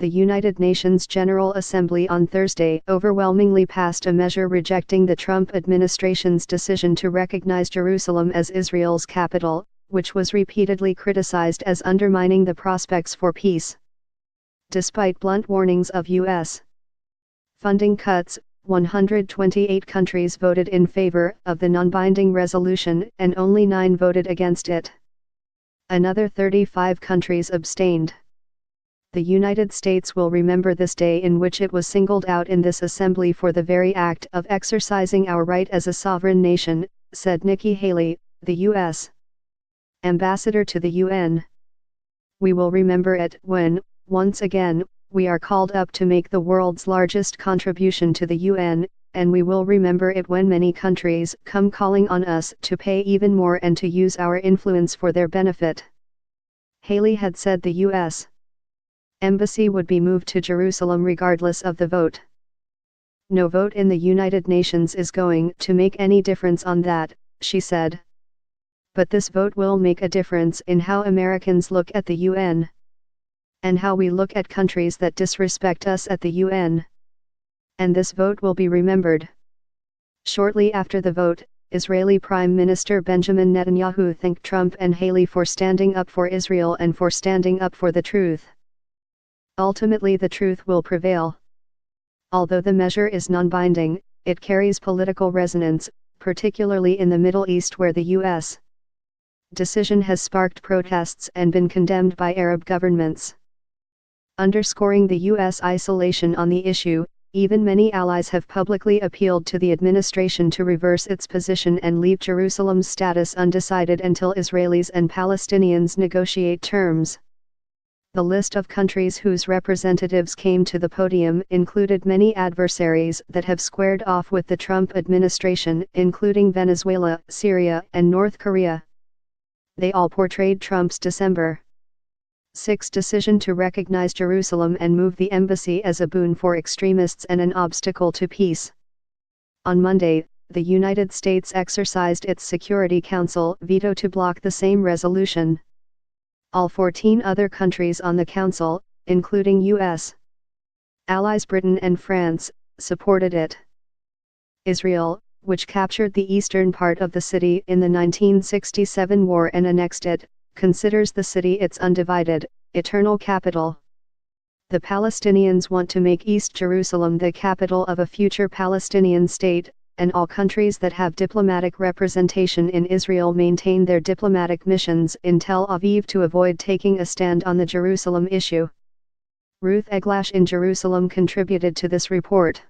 the United Nations General Assembly on Thursday overwhelmingly passed a measure rejecting the Trump administration's decision to recognize Jerusalem as Israel's capital, which was repeatedly criticized as undermining the prospects for peace. Despite blunt warnings of U.S. funding cuts, 128 countries voted in favor of the non-binding resolution and only 9 voted against it. Another 35 countries abstained. The United States will remember this day in which it was singled out in this assembly for the very act of exercising our right as a sovereign nation, said Nikki Haley, the U.S. ambassador to the UN. We will remember it when, once again, we are called up to make the world's largest contribution to the UN, and we will remember it when many countries come calling on us to pay even more and to use our influence for their benefit. Haley had said the U.S. embassy would be moved to Jerusalem regardless of the vote. No vote in the United Nations is going to make any difference on that, she said. But this vote will make a difference in how Americans look at the UN. And how we look at countries that disrespect us at the UN. And this vote will be remembered. Shortly after the vote, Israeli Prime Minister Benjamin Netanyahu thanked Trump and Haley for standing up for Israel and for standing up for the truth. Ultimately, the truth will prevail. Although the measure is non-binding, it carries political resonance, particularly in the Middle East where the U.S. decision has sparked protests and been condemned by Arab governments. Underscoring the U.S. isolation on the issue, even many allies have publicly appealed to the administration to reverse its position and leave Jerusalem's status undecided until Israelis and Palestinians negotiate terms. The list of countries whose representatives came to the podium included many adversaries that have squared off with the Trump administration, including Venezuela, Syria, and North Korea. They all portrayed Trump's December 6 decision to recognize Jerusalem and move the embassy as a boon for extremists and an obstacle to peace. On Monday, the United States exercised its Security Council veto to block the same resolution. All 14 other countries on the Council, including U.S. allies Britain and France, supported it. Israel, which captured the eastern part of the city in the 1967 war and annexed it, considers the city its undivided, eternal capital. The Palestinians want to make East Jerusalem the capital of a future Palestinian state, and all countries that have diplomatic representation in Israel maintain their diplomatic missions in Tel Aviv to avoid taking a stand on the Jerusalem issue. Ruth Eglash in Jerusalem contributed to this report.